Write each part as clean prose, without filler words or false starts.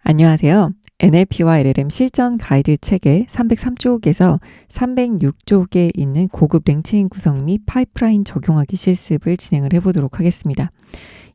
안녕하세요. NLP와 LLM 실전 가이드 책의 303쪽에서 306쪽에 있는 고급 랭체인 구성 및 파이프라인 적용하기 실습을 진행을 해보도록 하겠습니다.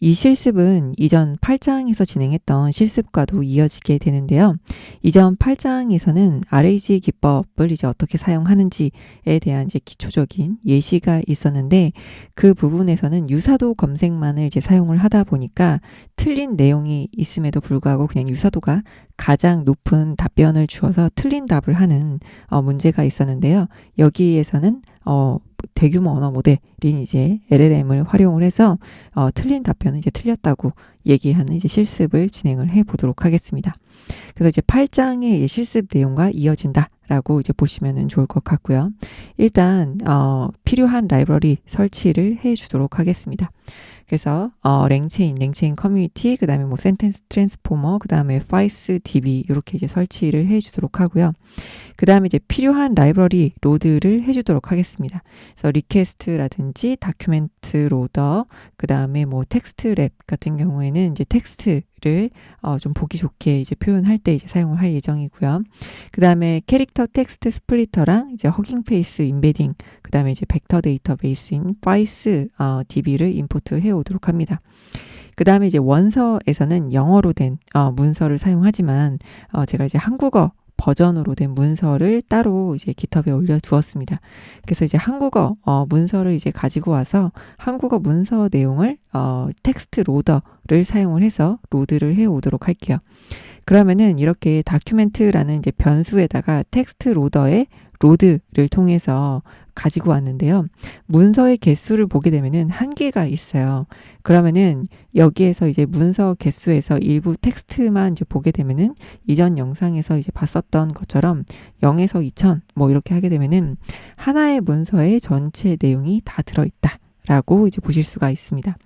이 실습은 이전 8장에서 진행했던 실습과도 이어지게 되는데요. 이전 8장에서는 RAG 기법을 이제 어떻게 사용하는지에 대한 이제 기초적인 예시가 있었는데, 그 부분에서는 유사도 검색만을 이제 사용을 하다 보니까 틀린 내용이 있음에도 불구하고 그냥 유사도가 가장 높은 답변을 주어서 틀린 답을 하는 문제가 있었는데요. 여기에서는 대규모 언어 모델인 이제 LLM을 활용을 해서 틀린 답변은 이제 틀렸다고 얘기하는 이제 실습을 진행을 해 보도록 하겠습니다. 그래서 이제 8장의 실습 내용과 이어진다라고 이제 보시면 좋을 것 같고요. 일단 필요한 라이브러리 설치를 해 주도록 하겠습니다. 그래서 랭체인 커뮤니티, 그 다음에 뭐 센텐스 트랜스포머, 그 다음에 파이스 DB 이렇게 이제 설치를 해 주도록 하고요. 그 다음에 이제 필요한 라이브러리 로드를 해주도록 하겠습니다. 그래서 리퀘스트라든지 다큐멘트 로더, 그 다음에 뭐 텍스트 랩 같은 경우에는 이제 텍스트를 좀 보기 좋게 이제 표현할 때 이제 사용을 할 예정이고요. 그 다음에 캐릭터 텍스트 스플리터랑 이제 허깅 페이스 임베딩, 그 다음에 이제 벡터 데이터베이스인 파이스 DB를 임포트 해 오도록 합니다. 그 다음에 이제 원서에서는 영어로 된 문서를 사용하지만 제가 이제 한국어 버전으로 된 문서를 따로 이제 깃허브에 올려두었습니다. 그래서 이제 한국어 문서를 이제 가지고 와서 한국어 문서 내용을 텍스트 로더를 사용을 해서 로드를 해 오도록 할게요. 그러면은 이렇게 다큐멘트라는 이제 변수에다가 텍스트 로더의 로드를 통해서 가지고 왔는데요. 문서의 개수를 보게 되면은 한계가 있어요. 그러면은 여기에서 이제 문서 개수에서 일부 텍스트만 이제 보게 되면은 이전 영상에서 이제 봤었던 것처럼 0에서 2000 뭐 이렇게 하게 되면은 하나의 문서의 전체 내용이 다 들어있다라고 이제 보실 수가 있습니다.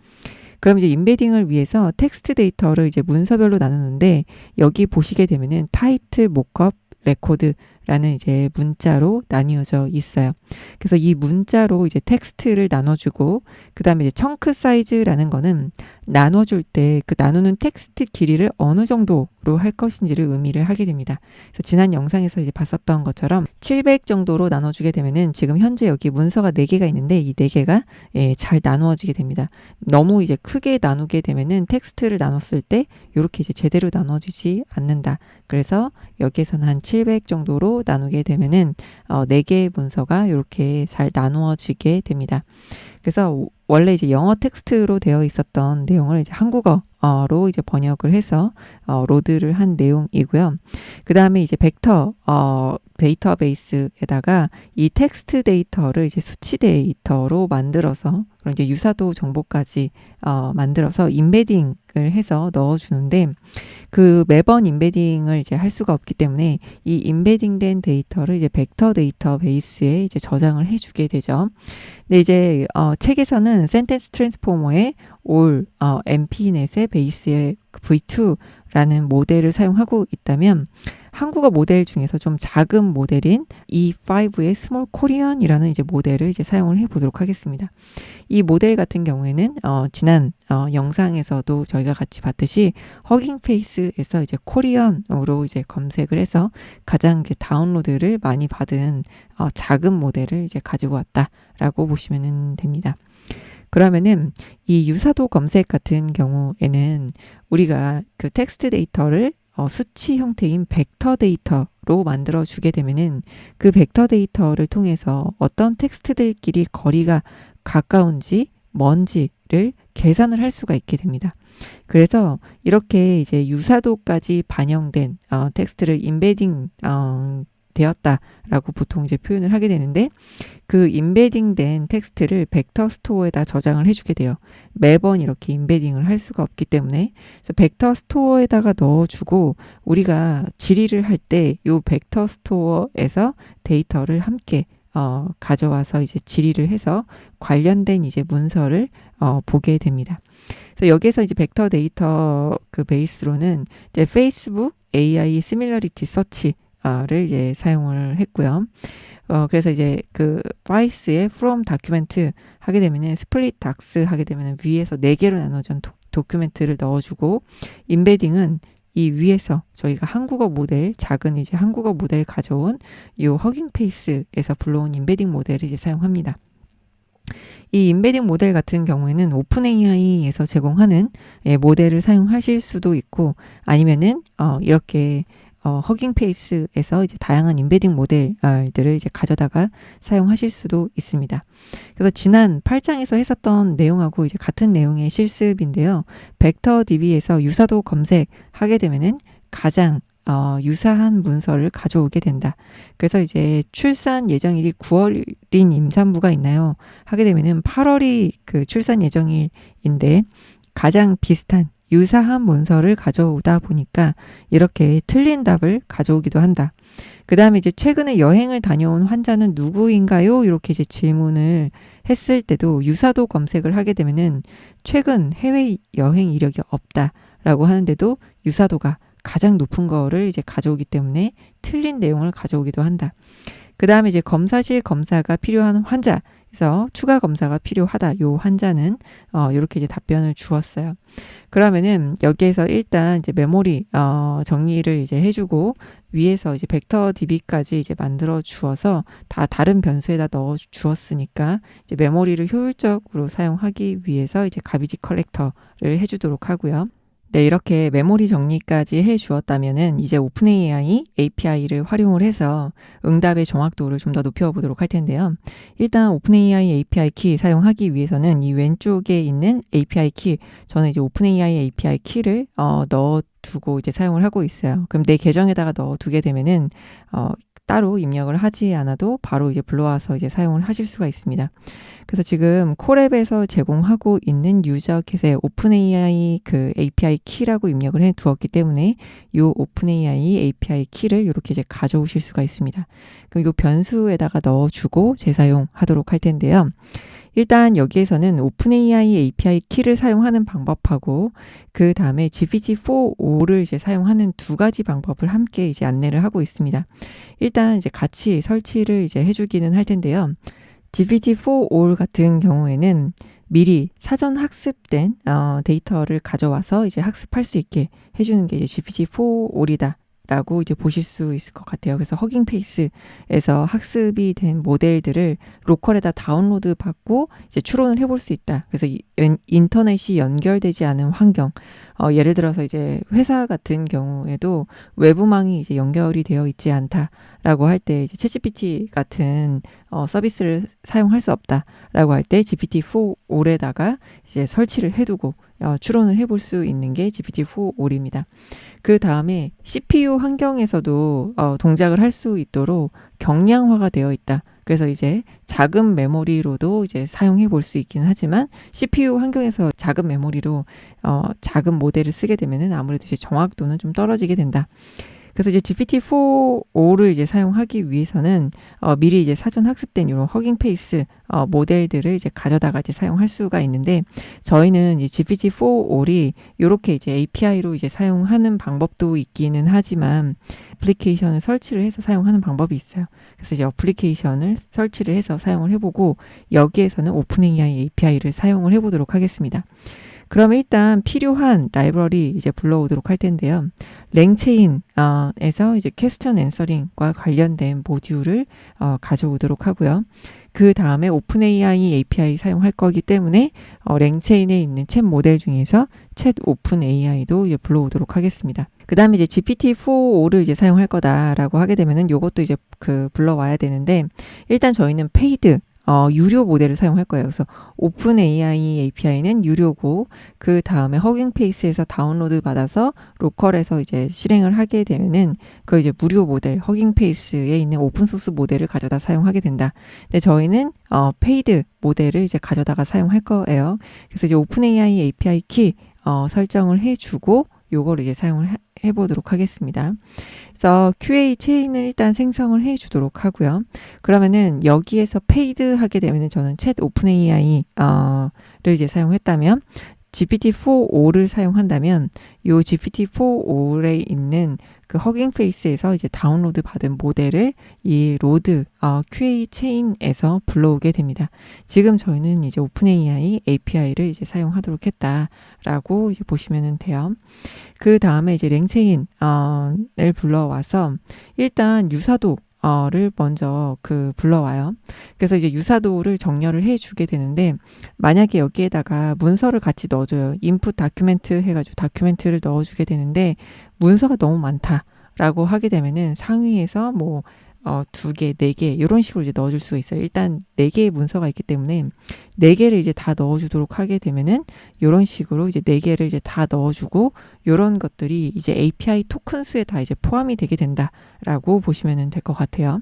그럼 이제 임베딩을 위해서 텍스트 데이터를 이제 문서별로 나누는데, 여기 보시게 되면은 타이틀, 모컵, 레코드라는 이제 문자로 나뉘어져 있어요. 그래서 이 문자로 이제 텍스트를 나눠주고, 그 다음에 이제 청크 사이즈라는 거는 나눠줄 때 그 나누는 텍스트 길이를 어느 정도로 할 것인지를 의미를 하게 됩니다. 그래서 지난 영상에서 이제 봤었던 것처럼 700 정도로 나눠주게 되면은 지금 현재 여기 문서가 4개가 있는데 이 4개가 잘 나누어지게 됩니다. 너무 이제 크게 나누게 되면은 텍스트를 나눴을 때 이렇게 이제 제대로 나눠지지 않는다. 그래서 여기에서는 한 700 정도로 나누게 되면은 4개의 문서가 이렇게 잘 나누어지게 됩니다. 그래서 원래 이제 영어 텍스트로 되어 있었던 내용을 이제 한국어로 이제 번역을 해서 로드를 한 내용이고요. 그 다음에 이제 벡터 데이터베이스에다가 이 텍스트 데이터를 이제 수치 데이터로 만들어서, 그런 이제 유사도 정보까지 만들어서 임베딩을 해서 넣어주는데, 그 매번 임베딩을 이제 할 수가 없기 때문에 이 임베딩된 데이터를 이제 벡터 데이터베이스에 이제 저장을 해주게 되죠. 근데 이제 책에서는 센텐스 트랜스포머의 올 MP넷의 베이스의 V2라는 모델을 사용하고 있다면, 한국어 모델 중에서 좀 작은 모델인 E5의 스몰 코리언이라는 이제 모델을 이제 사용을 해보도록 하겠습니다. 이 모델 같은 경우에는 지난 영상에서도 저희가 같이 봤듯이 허깅 페이스에서 이제 코리언으로 이제 검색을 해서 가장 이제 다운로드를 많이 받은 작은 모델을 이제 가지고 왔다라고 보시면 됩니다. 그러면은 이 유사도 검색 같은 경우에는 우리가 그 텍스트 데이터를 수치 형태인 벡터 데이터로 만들어 주게 되면은 그 벡터 데이터를 통해서 어떤 텍스트들끼리 거리가 가까운지 먼지를 계산을 할 수가 있게 됩니다. 그래서 이렇게 이제 유사도까지 반영된 텍스트를 임베딩 되었다라고 보통 이제 표현을 하게 되는데, 그 임베딩된 tek스트를 벡터 스토어에다 저장을 해주게 돼요. 매번 이렇게 임베딩을 할 수가 없기 때문에. 그래서 벡터 스토어에다가 넣어주고 우리가 질의를 할 때 이 벡터 스토어에서 데이터를 함께 가져와서 이제 질의를 해서 관련된 이제 문서를 보게 됩니다. 그래서 여기서 이제 벡터 데이터 그 베이스로는 이제 페이스북 AI 시밀러리티 서치를 이제 사용을 했고요. 그래서 이제 그 파이스의 from document 하게 되면은 split docs 하게 되면은 위에서 4개로 나눠진 도큐멘트를 넣어주고, 임베딩은 이 위에서 저희가 한국어 모델, 작은 이제 한국어 모델 가져온 이 허깅페이스에서 불러온 임베딩 모델을 이제 사용합니다. 이 임베딩 모델 같은 경우에는 오픈 AI에서 제공하는 모델을 사용하실 수도 있고, 아니면은 이렇게 허깅 페이스에서 이제 다양한 임베딩 모델들을 이제 가져다가 사용하실 수도 있습니다. 그래서 지난 8장에서 했었던 내용하고 이제 같은 내용의 실습인데요. 벡터 DB에서 유사도 검색하게 되면은 가장 유사한 문서를 가져오게 된다. 그래서 이제 출산 예정일이 9월인 임산부가 있나요? 하게 되면은 8월이 그 출산 예정일인데 가장 비슷한 유사한 문서를 가져오다 보니까 이렇게 틀린 답을 가져오기도 한다. 그 다음에 이제 최근에 여행을 다녀온 환자는 누구인가요? 이렇게 이제 질문을 했을 때도 유사도 검색을 하게 되면은 최근 해외 여행 이력이 없다라고 하는데도 유사도가 가장 높은 거를 이제 가져오기 때문에 틀린 내용을 가져오기도 한다. 그 다음에 이제 검사실 검사가 필요한 환자에서 추가 검사가 필요하다. 요 환자는 이렇게 이제 답변을 주었어요. 그러면은 여기에서 일단 이제 메모리 정리를 이제 해주고 위에서 이제 벡터 DB까지 이제 만들어 주어서 다 다른 변수에다 넣어 주었으니까 이제 메모리를 효율적으로 사용하기 위해서 이제 가비지 컬렉터를 해주도록 하고요. 네, 이렇게 메모리 정리까지 해 주었다면은 이제 오픈AI API를 활용을 해서 응답의 정확도를 좀 더 높여보도록 할 텐데요. 일단 오픈AI API 키 사용하기 위해서는 이 왼쪽에 있는 API 키, 저는 이제 오픈AI API 키를 넣어두고 이제 사용을 하고 있어요. 그럼 내 계정에다가 넣어두게 되면은 따로 입력을 하지 않아도 바로 이제 불러와서 이제 사용을 하실 수가 있습니다. 그래서 지금 콜앱에서 제공하고 있는 유저캣의 오픈AI 그 API 키라고 입력을 해 두었기 때문에 이 오픈AI API 키를 이렇게 이제 가져오실 수가 있습니다. 그럼 이 변수에다가 넣어주고 재사용하도록 할 텐데요. 일단 여기에서는 오픈AI API 키를 사용하는 방법하고 그 다음에 GPT-4o를 이제 사용하는 두 가지 방법을 함께 이제 안내를 하고 있습니다. 일단 이제 같이 설치를 이제 해주기는 할 텐데요. GPT-4o 같은 경우에는 미리 사전 학습된 데이터를 가져와서 이제 학습할 수 있게 해주는 게 이제 GPT-4o이다. 라고 이제 보실 수 있을 것 같아요. 그래서 허깅페이스에서 학습이 된 모델들을 로컬에다 다운로드 받고 이제 추론을 해볼 수 있다. 그래서 인터넷이 연결되지 않은 환경, 예를 들어서 이제 회사 같은 경우에도 외부망이 이제 연결이 되어 있지 않다라고 할 때 이제 챗GPT 같은 서비스를 사용할 수 없다라고 할 때 GPT-4o에다가 이제 설치를 해두고 추론을 해볼 수 있는 게 GPT-4o입니다. 그 다음에 CPU 환경에서도 동작을 할 수 있도록 경량화가 되어 있다. 그래서 이제 작은 메모리로도 이제 사용해 볼 수 있긴 하지만 CPU 환경에서 작은 메모리로 작은 모델을 쓰게 되면은 아무래도 이제 정확도는 좀 떨어지게 된다. 그래서 이제 GPT-4o를 이제 사용하기 위해서는 미리 이제 사전 학습된 이런 허깅페이스 모델들을 이제 가져다가 이제 사용할 수가 있는데 저희는 이제 GPT-4o를 이렇게 이제 API로 이제 사용하는 방법도 있기는 하지만 애플리케이션을 설치를 해서 사용하는 방법이 있어요. 그래서 이제 어플리케이션을 설치를 해서 사용을 해보고 여기에서는 오픈AI API를 사용을 해보도록 하겠습니다. 그러면 일단 필요한 라이브러리 이제 불러오도록 할 텐데요. 랭체인에서 이제 퀘스천 앤서링과 관련된 모듈을 가져오도록 하고요. 그 다음에 오픈AI API 사용할 거기 때문에 랭체인에 있는 챗 모델 중에서 챗 오픈AI도 이제 불러오도록 하겠습니다. 그 다음에 이제 GPT-4o를 이제 사용할 거다라고 하게 되면은 요것도 이제 불러와야 되는데 일단 저희는 페이드 유료 모델을 사용할 거예요. 그래서 오픈AI API는 유료고 그 다음에 허깅페이스에서 다운로드 받아서 로컬에서 이제 실행을 하게 되면은 그 이제 무료 모델 허깅페이스에 있는 오픈소스 모델을 가져다 사용하게 된다. 근데 저희는 페이드 모델을 이제 가져다가 사용할 거예요. 그래서 이제 오픈AI API 키 설정을 해주고 요거를 이제 사용을 해보도록 하겠습니다. 그래서 QA 체인을 일단 생성을 해주도록 하고요. 그러면은 여기에서 페이드 하게 되면은 저는 챗 오픈AI를 이제 사용했다면 GPT-4.5를 사용한다면 요 GPT-4.5에 있는 그 허깅 페이스에서 이제 다운로드 받은 모델을 이 로드 QA 체인에서 불러오게 됩니다. 지금 저희는 이제 오픈AI API를 이제 사용하도록 했다라고 이제 보시면 돼요. 그 다음에 이제 랭체인을 불러와서 일단 유사도를 먼저 불러와요. 그래서 이제 유사도를 정렬을 해주게 되는데 만약에 여기에다가 문서를 같이 넣어줘요. 인풋 다큐멘트 해가지고 다큐멘트를 넣어주게 되는데 문서가 너무 많다라고 하게 되면은 상위에서 뭐 2개, 4개 이런 식으로 이제 넣어줄 수가 있어요. 일단 4개의 문서가 있기 때문에 4개를 이제 다 넣어주도록 하게 되면은 이런 식으로 이제 4개를 이제 다 넣어주고 이런 것들이 이제 API 토큰 수에 다 이제 포함이 되게 된다라고 보시면 될 것 같아요.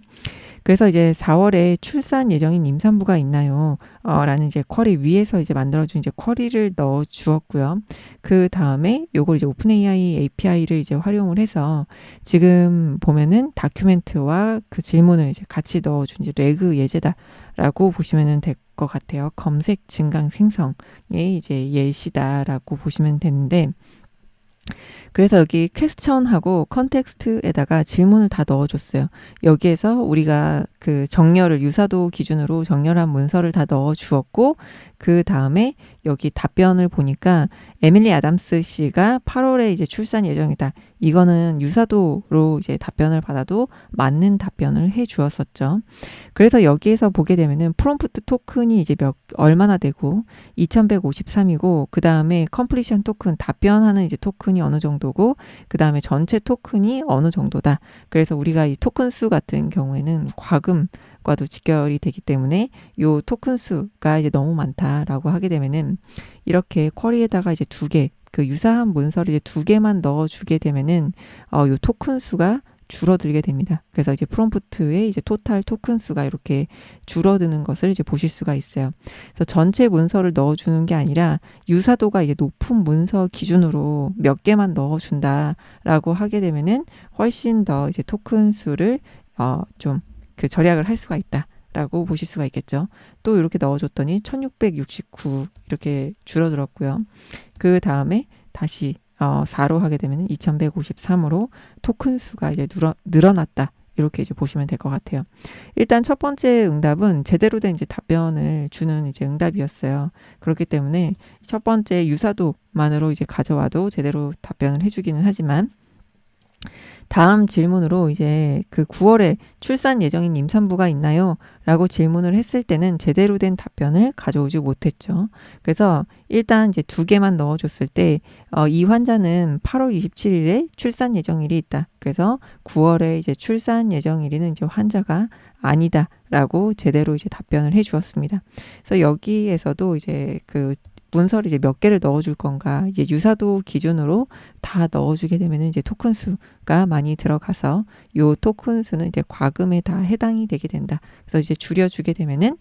그래서 이제 4월에 출산 예정인 임산부가 있나요? 라는 이제 쿼리 위에서 이제 만들어준 이제 쿼리를 넣어 주었고요. 그 다음에 요걸 이제 오픈AI API를 이제 활용을 해서 지금 보면은 다큐멘트와 그 질문을 이제 같이 넣어준 이제 레그 예제다라고 보시면 될 것 같아요. 검색 증강 생성의 이제 예시다라고 보시면 되는데 그래서 여기 퀘스천하고 컨텍스트에다가 질문을 다 넣어줬어요. 여기에서 우리가 그 정렬을 유사도 기준으로 정렬한 문서를 다 넣어주었고 그 다음에 여기 답변을 보니까 에밀리 아담스 씨가 8월에 이제 출산 예정이다. 이거는 유사도로 이제 답변을 받아도 맞는 답변을 해 주었었죠. 그래서 여기에서 보게 되면은 프롬프트 토큰이 이제 얼마나 되고 2153이고 그 다음에 컴플리션 토큰 답변하는 이제 토큰이 어느 정도고 그 다음에 전체 토큰이 어느 정도다. 그래서 우리가 이 토큰 수 같은 경우에는 과금과도 직결이 되기 때문에 요 토큰 수가 이제 너무 많다라고 하게 되면은 이렇게 쿼리에다가 이제 2개 그 유사한 문서를 이제 2개만 넣어주게 되면은 요 토큰 수가 줄어들게 됩니다. 그래서 이제 프롬프트의 이제 토탈 토큰 수가 이렇게 줄어드는 것을 이제 보실 수가 있어요. 그래서 전체 문서를 넣어주는 게 아니라 유사도가 이게 높은 문서 기준으로 몇 개만 넣어준다라고 하게 되면은 훨씬 더 이제 토큰 수를 좀 그 절약을 할 수가 있다. 라고 보실 수가 있겠죠. 또 이렇게 넣어줬더니 1669 이렇게 줄어들었고요. 그 다음에 다시 4로 하게 되면 2153으로 토큰 수가 이제 늘어났다. 이렇게 이제 보시면 될 것 같아요. 일단 첫 번째 응답은 제대로 된 이제 답변을 주는 이제 응답이었어요. 그렇기 때문에 첫 번째 유사도만으로 이제 가져와도 제대로 답변을 해주기는 하지만 다음 질문으로 이제 그 9월에 출산 예정인 임산부가 있나요? 라고 질문을 했을 때는 제대로 된 답변을 가져오지 못했죠. 그래서 일단 이제 2개만 넣어줬을 때, 이 환자는 8월 27일에 출산 예정일이 있다. 그래서 9월에 이제 출산 예정일이는 이제 환자가 아니다. 라고 제대로 이제 답변을 해 주었습니다. 그래서 여기에서도 이제 그 문서를 이제 몇 개를 넣어줄 건가, 이제 유사도 기준으로 다 넣어주게 되면 이제 토큰 수가 많이 들어가서 요 토큰 수는 이제 과금에 다 해당이 되게 된다. 그래서 이제 줄여주게 되면은,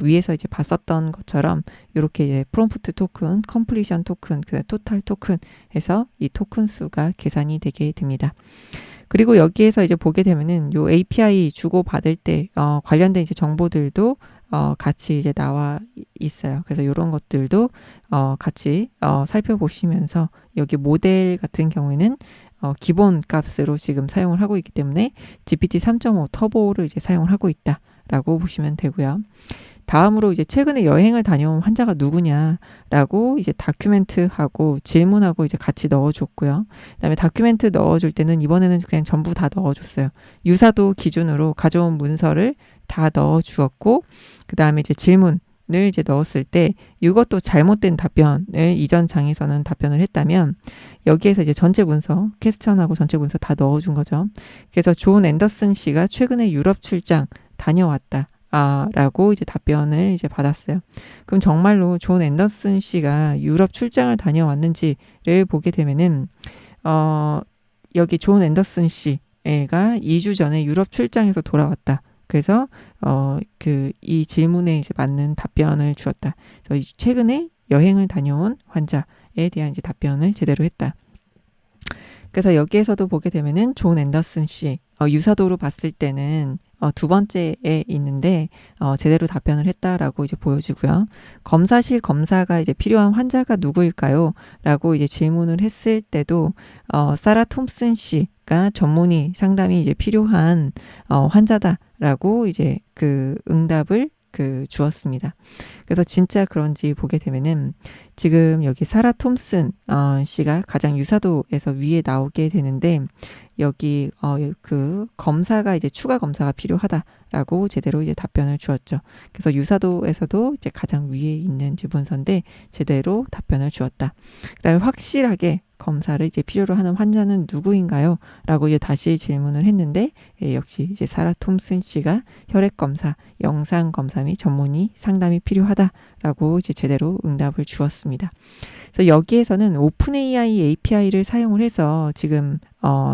위에서 이제 봤었던 것처럼 이렇게 이제 프롬프트 토큰, 컴플리션 토큰, 그 토탈 토큰 해서 이 토큰 수가 계산이 되게 됩니다. 그리고 여기에서 이제 보게 되면은 요 API 주고받을 때, 관련된 이제 정보들도 같이 이제 나와 있어요. 그래서 이런 것들도 같이 살펴보시면서 여기 모델 같은 경우에는 기본 값으로 지금 사용을 하고 있기 때문에 GPT 3.5 터보를 이제 사용을 하고 있다라고 보시면 되고요. 다음으로 이제 최근에 여행을 다녀온 환자가 누구냐라고 이제 다큐멘트하고 질문하고 이제 같이 넣어줬고요. 그다음에 다큐멘트 넣어줄 때는 이번에는 그냥 전부 다 넣어줬어요. 유사도 기준으로 가져온 문서를 다 넣어주었고, 그 다음에 이제 질문을 이제 넣었을 때 이것도 잘못된 답변을 이전 장에서는 답변을 했다면 여기에서 이제 전체 문서, 퀘스천하고 전체 문서 다 넣어준 거죠. 그래서 존 앤더슨 씨가 최근에 유럽 출장 다녀왔다. 라고 이제 답변을 이제 받았어요. 그럼 정말로 존 앤더슨 씨가 유럽 출장을 다녀왔는지를 보게 되면은, 여기 존 앤더슨 씨가 2주 전에 유럽 출장에서 돌아왔다. 그래서, 이 질문에 이제 맞는 답변을 주었다. 그래서 최근에 여행을 다녀온 환자에 대한 이제 답변을 제대로 했다. 그래서 여기에서도 보게 되면은 존 앤더슨 씨, 유사도로 봤을 때는 두 번째에 있는데 제대로 답변을 했다라고 이제 보여주고요. 검사실 검사가 이제 필요한 환자가 누구일까요? 라고 이제 질문을 했을 때도 사라 톰슨 씨가 전문의 상담이 이제 필요한 환자다라고 이제 그 응답을 주었습니다. 그래서 진짜 그런지 보게 되면은 지금 여기 사라 톰슨 씨가 가장 유사도에서 위에 나오게 되는데 여기 그 검사가 이제 추가 검사가 필요하다라고 제대로 이제 답변을 주었죠. 그래서 유사도에서도 이제 가장 위에 있는 이제 문서인데 제대로 답변을 주었다. 그다음에 확실하게 검사를 이제 필요로 하는 환자는 누구인가요? 라고 이제 다시 질문을 했는데 역시 이제 사라 톰슨 씨가 혈액 검사, 영상 검사 및 전문의 상담이 필요하다라고 이제 제대로 응답을 주었습니다. 그래서 여기에서는 오픈 AI API를 사용을 해서 지금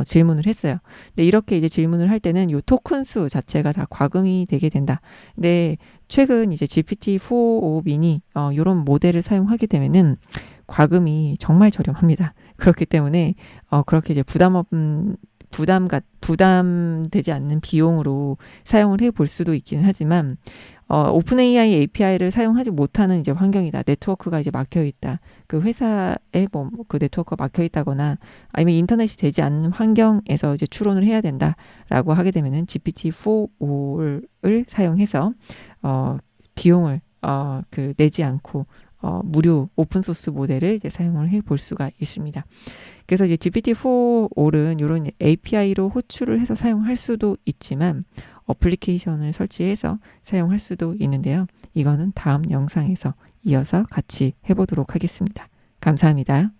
질문을 했어요. 근데 이렇게 이제 질문을 할 때는 이 토큰 수 자체가 다 과금이 되게 된다. 근데 최근 이제 GPT-4o mini 이런 모델을 사용하게 되면은 과금이 정말 저렴합니다. 그렇기 때문에 그렇게 이제 부담되지 않는 비용으로 사용을 해 볼 수도 있기는 하지만 오픈 AI API를 사용하지 못하는 이제 환경이다. 네트워크가 이제 막혀 있다. 그 회사에 뭐 그 네트워크가 막혀 있다거나 아니면 인터넷이 되지 않는 환경에서 이제 추론을 해야 된다라고 하게 되면은 GPT-4o를 사용해서 비용을 내지 않고 무료 오픈소스 모델을 이제 사용을 해 볼 수가 있습니다. 그래서 이제 GPT-4O는 이런 API로 호출을 해서 사용할 수도 있지만 어플리케이션을 설치해서 사용할 수도 있는데요. 이거는 다음 영상에서 이어서 같이 해보도록 하겠습니다. 감사합니다.